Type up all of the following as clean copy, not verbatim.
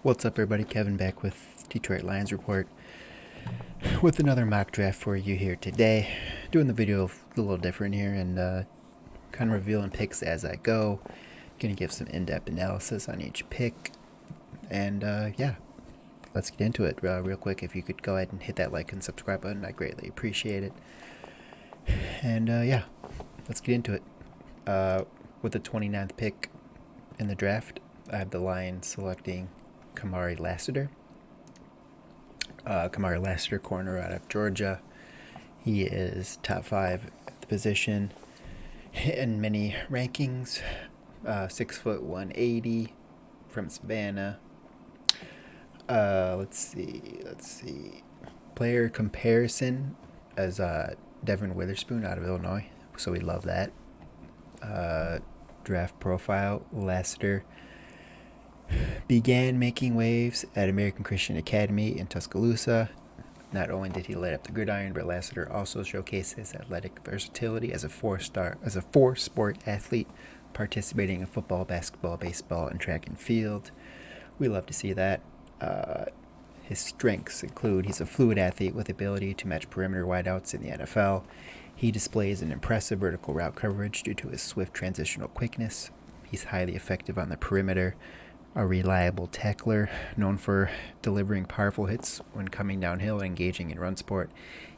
What's up, everybody? Kevin back with Detroit Lions Report with another mock draft for you here today. Doing the video a little different here and kind of revealing picks as I go. Gonna give some in-depth analysis on each pick. And yeah, let's get into it real quick. If you could go ahead and hit that like and subscribe button, I greatly appreciate it. And yeah, let's get into it. With the 29th pick in the draft, I have the Lions selecting Kamari Ler. Kamari Ler, corner out of Georgia. He is top 5 at the position in many rankings. 6 foot 180 from Savannah. Let's see. Player comparison as Devin Witherspoon out of Illinois. So we love that. Draft profile: Ler began making waves at American Christian Academy in Tuscaloosa. Not only did he light up the gridiron, but Ler also showcased his athletic versatility as a four-sport athlete, participating in football, basketball, baseball, and track and field. We love to see that. His strengths include he's a fluid athlete with the ability to match perimeter wideouts in the NFL. He displays an impressive vertical route coverage due to his swift transitional quickness. He's highly effective on the perimeter, a reliable tackler, known for delivering powerful hits when coming downhill and engaging in run support.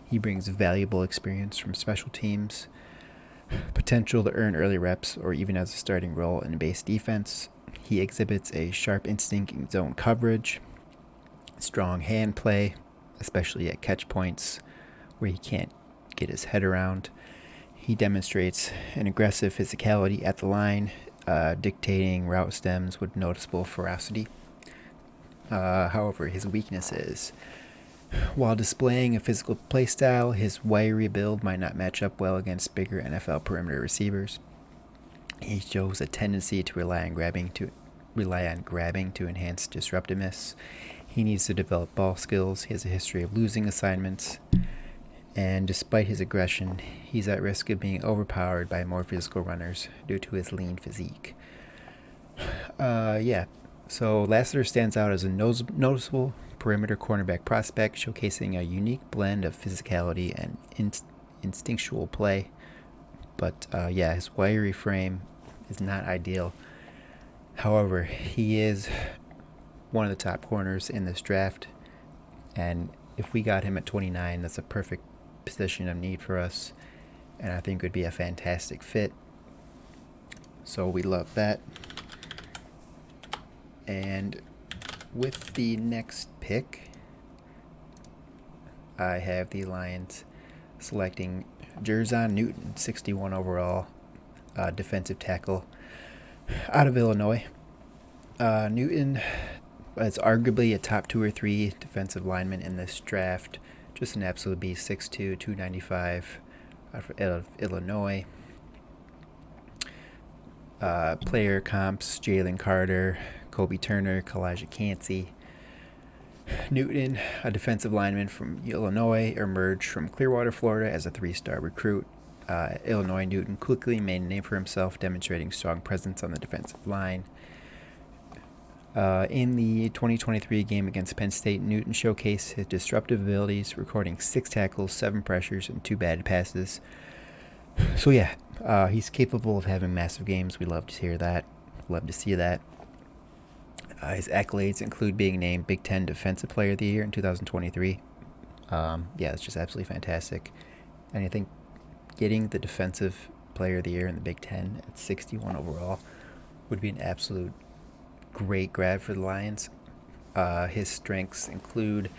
He brings valuable experience from special teams, potential to earn early reps or even as a starting role in base defense. He exhibits a sharp instinct in zone coverage, strong hand play, especially at catch points where he can't get his head around. He demonstrates an aggressive physicality at the line, dictating route stems with noticeable ferocity. However, his weakness is, while displaying a physical play style, his wiry build might not match up well against bigger NFL perimeter receivers. He shows a tendency to rely on grabbing to enhance disruptiveness. He needs to develop ball skills. He has a history of losing assignments. And despite his aggression, he's at risk of being overpowered by more physical runners due to his lean physique. So Ler stands out as a noticeable perimeter cornerback prospect, showcasing a unique blend of physicality and instinctual play. But his wiry frame is not ideal. However, he is one of the top corners in this draft, and if we got him at 29, that's a perfect position of need for us, and I think would be a fantastic fit. So we love that. And with the next pick, I have the Lions selecting Jon Newton, 61 overall, defensive tackle out of Illinois. Newton is arguably a top 2 or 3 defensive lineman in this draft. Just an absolute beast, 6'2", 295 out of Illinois. Player comps: Jalen Carter, Kobe Turner, Kalijah Cansey. Newton, a defensive lineman from Illinois, emerged from Clearwater, Florida as a 3-star recruit. Illinois, Newton quickly made a name for himself, demonstrating strong presence on the defensive line. In the 2023 game against Penn State, Newton showcased his disruptive abilities, recording 6 tackles, 7 pressures, and 2 bad passes. So he's capable of having massive games. We love to hear that. Love to see that. His accolades include being named Big Ten Defensive Player of the Year in 2023. It's just absolutely fantastic. And I think getting the Defensive Player of the Year in the Big Ten at 61 overall would be an absolute great grab for the Lions. His strengths include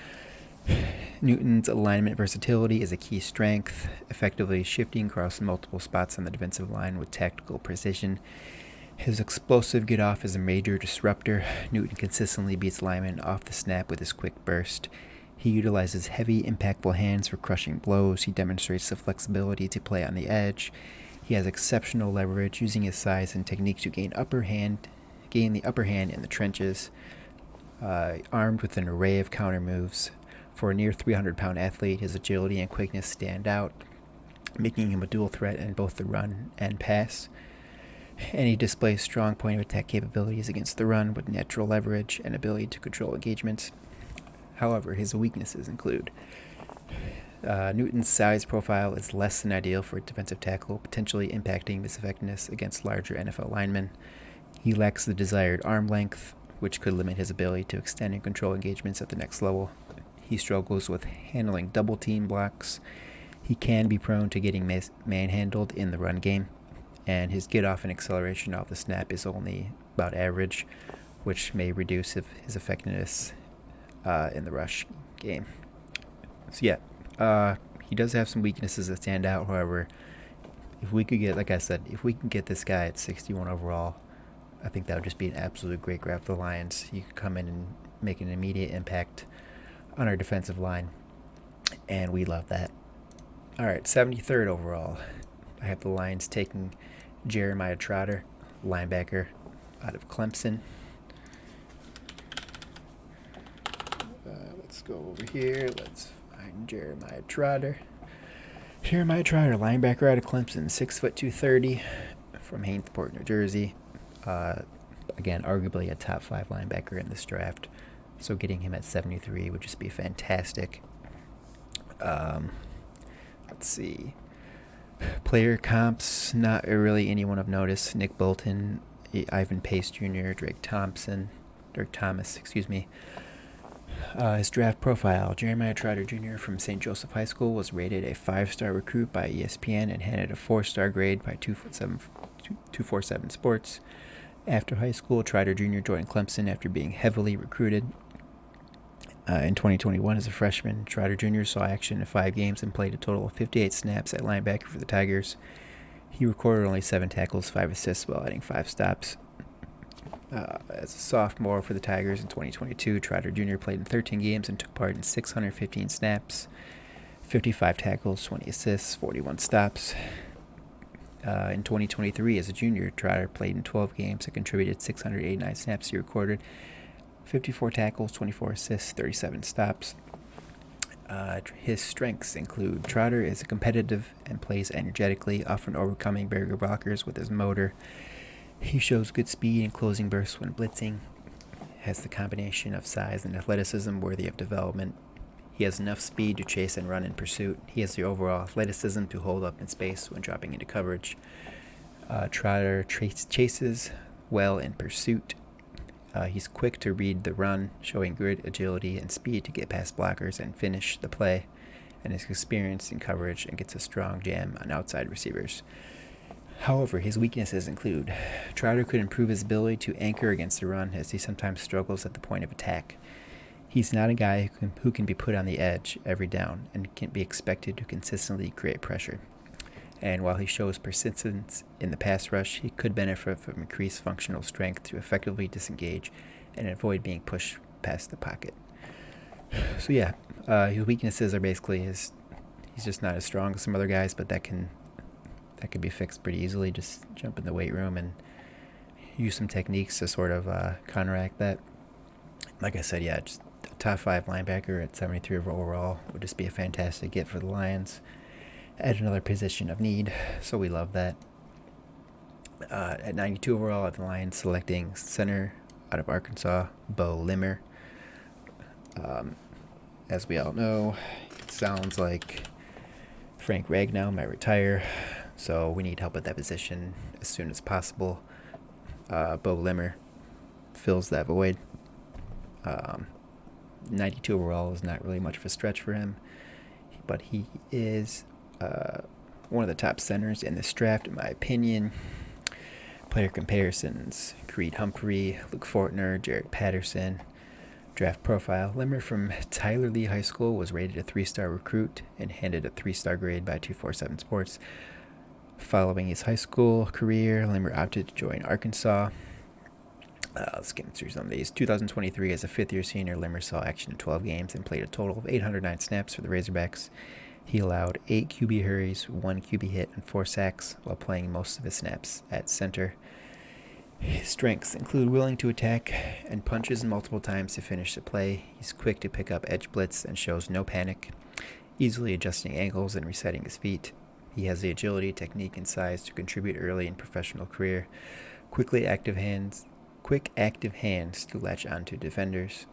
Newton's alignment versatility is a key strength, effectively shifting across multiple spots on the defensive line with tactical precision. His explosive get-off is a major disruptor. Newton consistently beats linemen off the snap with his quick burst. He utilizes heavy, impactful hands for crushing blows. He demonstrates the flexibility to play on the edge. He has exceptional leverage, using his size and technique to gain the upper hand in the trenches. Armed with an array of counter moves. For a near 300-pound athlete, his agility and quickness stand out, making him a dual threat in both the run and pass. And he displays strong point of attack capabilities against the run with natural leverage and ability to control engagements. However, his weaknesses include Newton's size profile is less than ideal for a defensive tackle, potentially impacting his effectiveness against larger NFL linemen. He lacks the desired arm length, which could limit his ability to extend and control engagements at the next level. He struggles with handling double team blocks. He can be prone to getting manhandled in the run game, and his get off and acceleration off the snap is only about average, which may reduce his effectiveness in the rush game. So yeah, he does have some weaknesses that stand out. However, if we could get, like I said, if we can get this guy at 61 overall, I think that would just be an absolute great grab for the Lions. He could come in and make an immediate impact on our defensive line, and we love that. All right, 73rd overall, I have the Lions taking Jeremiah Trotter, linebacker out of Clemson. Let's go over here. Let's find Jeremiah Trotter. Jeremiah Trotter, linebacker out of Clemson, 6 foot 230, from Hainesport, New Jersey. Again, arguably a top 5 linebacker in this draft. So getting him at 73 would just be fantastic. Let's see. Player comps, not really anyone of notice. Nick Bolton, Ivan Pace Jr., Drake Thomas, his draft profile. Jeremiah Trotter Jr. from St. Joseph High School was rated a 5-star recruit by ESPN and handed a 4-star grade by 247 Sports. After high school, Trotter Jr. joined Clemson after being heavily recruited. In 2021, as a freshman, Trotter Jr. saw action in 5 games and played a total of 58 snaps at linebacker for the Tigers. He recorded only 7 tackles, 5 assists, while adding 5 stops. As a sophomore for the Tigers in 2022, Trotter Jr. played in 13 games and took part in 615 snaps, 55 tackles, 20 assists, 41 stops. In 2023, as a junior, Trotter played in 12 games and contributed 689 snaps. He recorded 54 tackles, 24 assists, 37 stops. His strengths include Trotter is competitive and plays energetically, often overcoming barrier blockers with his motor. He shows good speed and closing bursts when blitzing. Has the combination of size and athleticism worthy of development. He has enough speed to chase and run in pursuit. He has the overall athleticism to hold up in space when dropping into coverage. Trotter chases well in pursuit. He's quick to read the run, showing good agility and speed to get past blockers and finish the play, and is experienced in coverage and gets a strong jam on outside receivers. However, his weaknesses include Trotter could improve his ability to anchor against the run, as he sometimes struggles at the point of attack. He's not a guy who can be put on the edge every down and can be expected to consistently create pressure. And while he shows persistence in the pass rush, he could benefit from increased functional strength to effectively disengage and avoid being pushed past the pocket. So yeah, his weaknesses are basically he's just not as strong as some other guys, but that can be fixed pretty easily. Just jump in the weight room and use some techniques to sort of counteract that. Like I said, yeah, just a top 5 linebacker at 73 overall would just be a fantastic get for the Lions at another position of need, so we love that. At 92 overall, the Lions selecting center out of Arkansas, Bo Limmer. As we all know, it sounds like Frank Ragnow might retire, so we need help at that position as soon as possible. Bo Limmer fills that void. 92 overall is not really much of a stretch for him, but he is one of the top centers in this draft, in my opinion. Player comparisons: Creed Humphrey, Luke Fortner, Jared Patterson. Draft profile: Limmer from Tyler Lee High School was rated a 3-star recruit and handed a 3-star grade by 247 Sports. Following his high school career, Limmer opted to join Arkansas. Let's get through some of these. 2023, as a 5th-year senior, Limmer saw action in 12 games and played a total of 809 snaps for the Razorbacks. He allowed 8 QB hurries, 1 QB hit, and 4 sacks while playing most of his snaps at center. His strengths include willing to attack and punches multiple times to finish the play. He's quick to pick up edge blitz and shows no panic, easily adjusting angles and resetting his feet. He has the agility, technique, and size to contribute early in professional career. Quick active hands to latch onto defenders.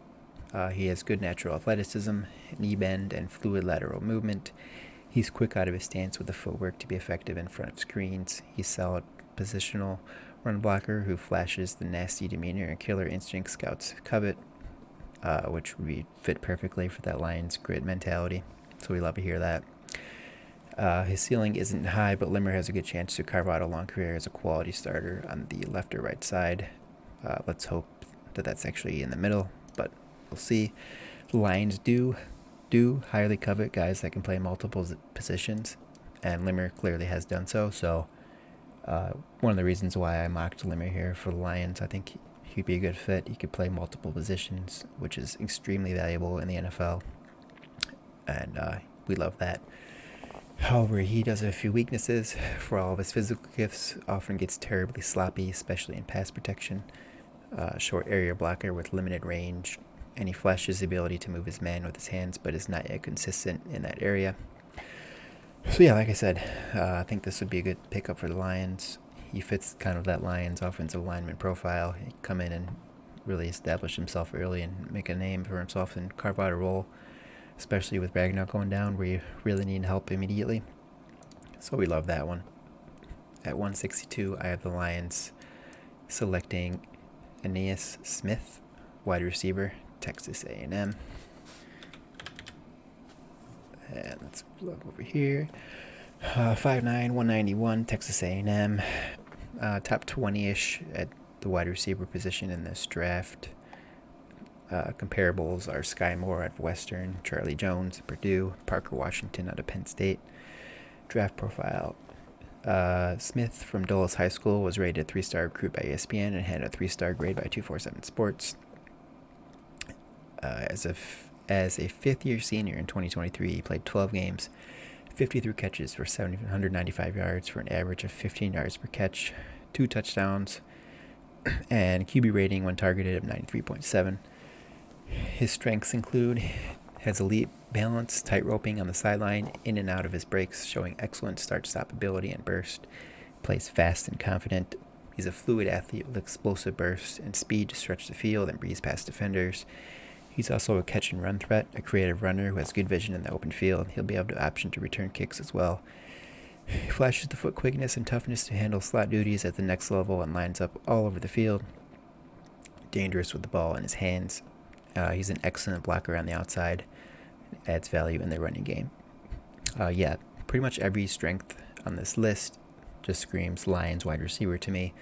He has good natural athleticism, knee bend, and fluid lateral movement. He's quick out of his stance with the footwork to be effective in front of screens. He's solid positional run blocker who flashes the nasty demeanor and killer instinct scouts covet, which would fit perfectly for that Lions grit mentality. So we love to hear that. His ceiling isn't high, but Limmer has a good chance to carve out a long career as a quality starter on the left or right side. Let's hope that that's actually in the middle, but we'll see. The Lions do highly covet guys that can play multiple positions, and Limmer clearly has done so. So one of the reasons why I mocked Limmer here for the Lions, I think he'd be a good fit. He could play multiple positions, which is extremely valuable in the NFL, and we love that. However, he does have a few weaknesses. For all of his physical gifts, often gets terribly sloppy, especially in pass protection. Short area blocker with limited range, and he flashes the ability to move his man with his hands, but is not yet consistent in that area. So yeah, like I said, I think this would be a good pickup for the Lions. He fits kind of that Lions offensive lineman profile. He'd come in and really establish himself early and make a name for himself and carve out a role, especially with Ragnar going down where you really need help immediately. So we love that one. At 162, I have the Lions selecting Aeneas Smith, wide receiver, Texas A&M. And let's look over here. 5'9", 191, Texas A&M. Top 20-ish at the wide receiver position in this draft. Comparables are Sky Moore at Western, Charlie Jones at Purdue, Parker Washington out of Penn State. Draft profile. Smith from Dulles High School was rated a 3-star recruit by ESPN and had a 3-star grade by 247 Sports. As a fifth-year senior in 2023, he played 12 games, 53 catches for 795 yards for an average of 15 yards per catch, 2 touchdowns, and QB rating when targeted of 93.7. His strengths include has elite balance, tight roping on the sideline, in and out of his breaks, showing excellent start-stop ability and burst. Plays fast and confident. He's a fluid athlete with explosive bursts and speed to stretch the field and breeze past defenders. He's also a catch-and-run threat, a creative runner who has good vision in the open field. He'll be able to option to return kicks as well. He flashes the foot quickness and toughness to handle slot duties at the next level and lines up all over the field. Dangerous with the ball in his hands. He's an excellent blocker on the outside. Adds value in the running game. Pretty much every strength on this list just screams Lions wide receiver to me.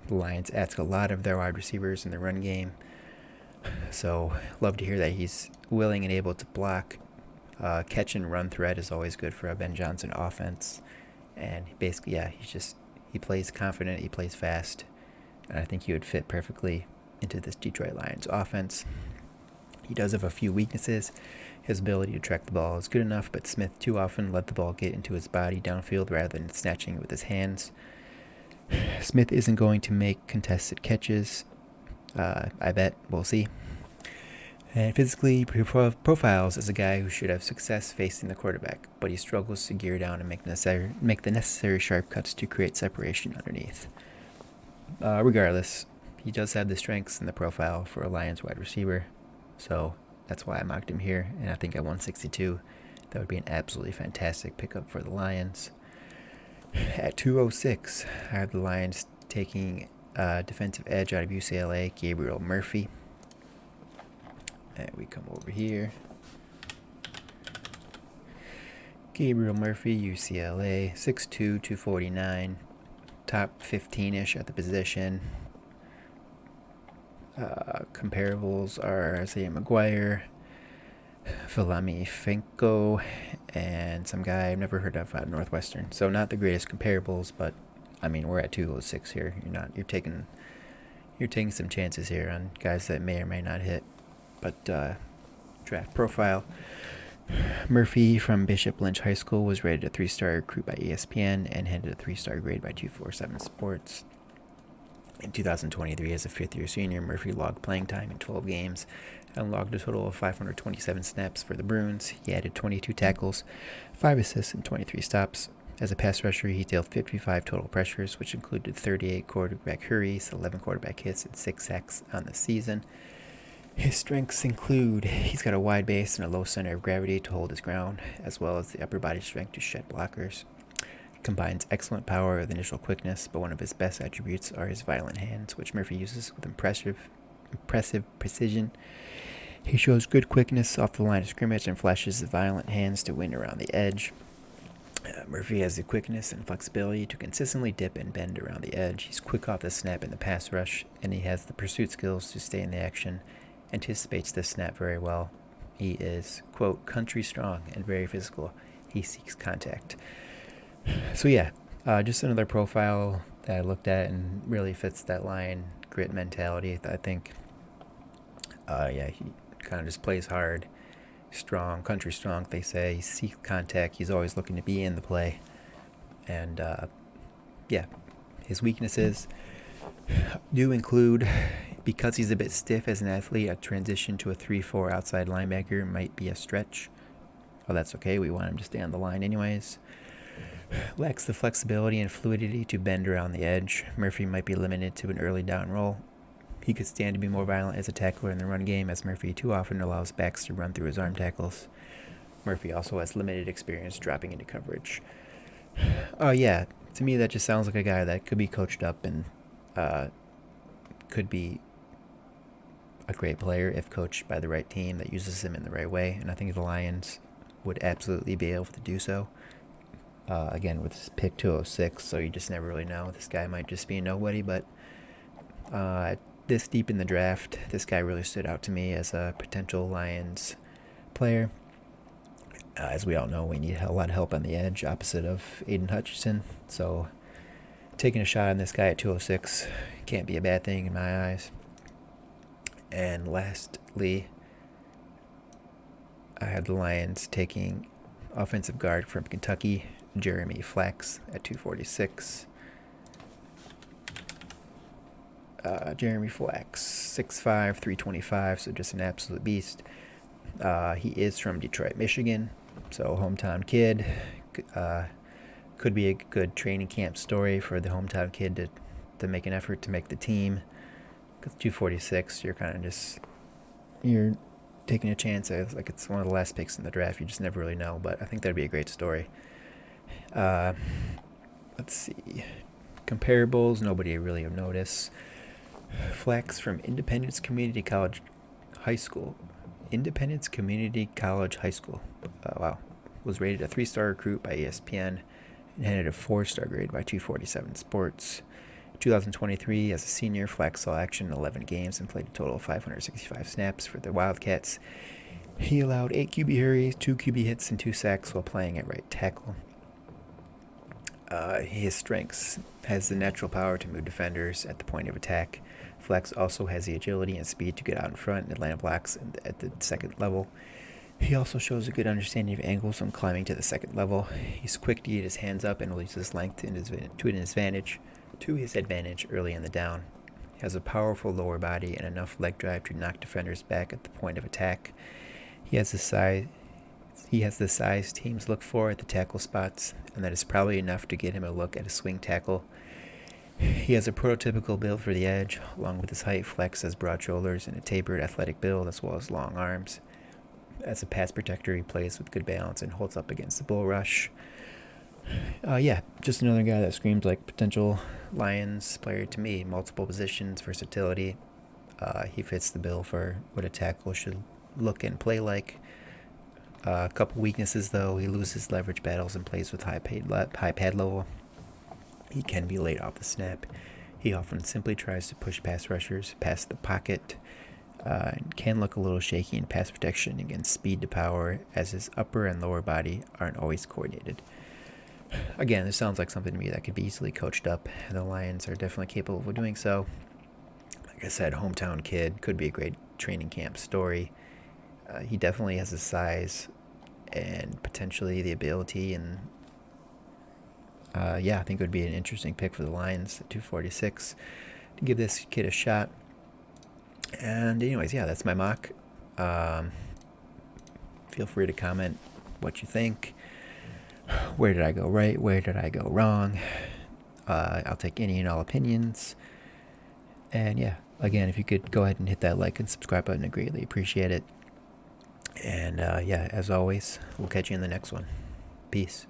The Lions ask a lot of their wide receivers in the run game. So, love to hear that he's willing and able to block. Catch and run threat is always good for a Ben Johnson offense. And basically, he plays confident, he plays fast. And I think he would fit perfectly into this Detroit Lions offense. He does have a few weaknesses. His ability to track the ball is good enough, but Smith too often let the ball get into his body downfield rather than snatching it with his hands. Smith isn't going to make contested catches. I bet. We'll see. And physically, he profiles as a guy who should have success facing the quarterback, but he struggles to gear down and make the necessary sharp cuts to create separation underneath. Regardless, he does have the strengths in the profile for a Lions wide receiver, so that's why I mocked him here, and I think at 162, that would be an absolutely fantastic pickup for the Lions. At 206, I have the Lions taking defensive edge out of UCLA, Gabriel Murphy. And we come over here. Gabriel Murphy, UCLA, 6'2", 249, top 15-ish at the position. Comparables are Isaiah McGuire, Valami Fenko, and some guy I've never heard of out of Northwestern. So not the greatest comparables, but I mean we're at 206 here. You're taking some chances here on guys that may or may not hit. But draft profile. Murphy from Bishop Lynch High School was rated a 3-star recruit by ESPN and handed a 3-star grade by 247 Sports. In 2023, as a fifth-year senior, Murphy logged playing time in 12 games and logged a total of 527 snaps for the Bruins. He added 22 tackles, 5 assists, and 23 stops. As a pass rusher, he dealt 55 total pressures, which included 38 quarterback hurries, 11 quarterback hits, and 6 sacks on the season. His strengths include he's got a wide base and a low center of gravity to hold his ground, as well as the upper body strength to shed blockers. He combines excellent power with initial quickness, but one of his best attributes are his violent hands, which Murphy uses with impressive precision. He shows good quickness off the line of scrimmage and flashes his violent hands to win around the edge. Murphy has the quickness and flexibility to consistently dip and bend around the edge. He's quick off the snap in the pass rush, and he has the pursuit skills to stay in the action, anticipates the snap very well. He is, quote, country strong and very physical. He seeks contact. So yeah, just another profile that I looked at and really fits that Lion grit mentality. I think, he kind of just plays hard. Strong, country strong, they say. He seeks contact. He's always looking to be in the play. And, his weaknesses do include, because he's a bit stiff as an athlete, a transition to a 3-4 outside linebacker might be a stretch. Well, that's okay. We want him to stay on the line anyways. Lacks the flexibility and fluidity to bend around the edge. Murphy might be limited to an early down role. He could stand to be more violent as a tackler in the run game, as Murphy too often allows backs to run through his arm tackles. Murphy also has limited experience dropping into coverage. To me that just sounds like a guy that could be coached up and could be a great player if coached by the right team that uses him in the right way. And I think the Lions would absolutely be able to do so. Again, with his pick 206, so you just never really know. This guy might just be a nobody, but this deep in the draft, this guy really stood out to me as a potential Lions player. As we all know, we need a lot of help on the edge, opposite of Aiden Hutchinson. So taking a shot on this guy at 206 can't be a bad thing in my eyes. And lastly, I had the Lions taking offensive guard from Kentucky, Jeremy Flax, at 246. Jeremy Flax, 6'5", 325, so just an absolute beast. He is from Detroit, Michigan, so hometown kid. Could be a good training camp story for the hometown kid to make an effort to make the team. Because 246, you're taking a chance. Like it's one of the last picks in the draft. You just never really know, but I think that'd be a great story. Let's see. Comparables, nobody really of notice. Flax from Independence Community College High School. Independence Community College High School. Was rated a 3-star recruit by ESPN and handed a 4-star grade by 247 Sports. 2023, as a senior, Flax saw action in 11 games and played a total of 565 snaps for the Wildcats. He allowed 8 QB hurries, 2 QB hits, and 2 sacks while playing at right tackle. His strengths: has the natural power to move defenders at the point of attack. Flax also has the agility and speed to get out in front and land blocks at the second level. He also shows a good understanding of angles when climbing to the second level. He's quick to get his hands up and will use his length to his advantage early in the down. He has a powerful lower body and enough leg drive to knock defenders back at the point of attack. He has the size teams look for at the tackle spots, and that is probably enough to get him a look at a swing tackle. He has a prototypical build for the edge. Along with his height, Flex has broad shoulders and a tapered athletic build, as well as long arms. As a pass protector, he plays with good balance and holds up against the bull rush. Just another guy that screams like potential Lions player to me. Multiple positions, versatility. He fits the bill for what a tackle should look and play like. A couple weaknesses, though. He loses leverage battles and plays with high pad level. He can be late off the snap. He often simply tries to push pass rushers past the pocket. And can look a little shaky in pass protection against speed to power, as his upper and lower body aren't always coordinated. Again, this sounds like something to me that could be easily coached up, and the Lions are definitely capable of doing so. Like I said, hometown kid, could be a great training camp story. He definitely has the size and potentially the ability, and I think it would be an interesting pick for the Lions at 246. give this kid a shot. And anyways, yeah, that's my mock. Feel free to comment what you think. Where did I go right? Where did I go wrong? I'll take any and all opinions. And yeah, again, if you could go ahead and hit that like and subscribe button, I greatly appreciate it. And yeah, as always, we'll catch you in the next one. Peace.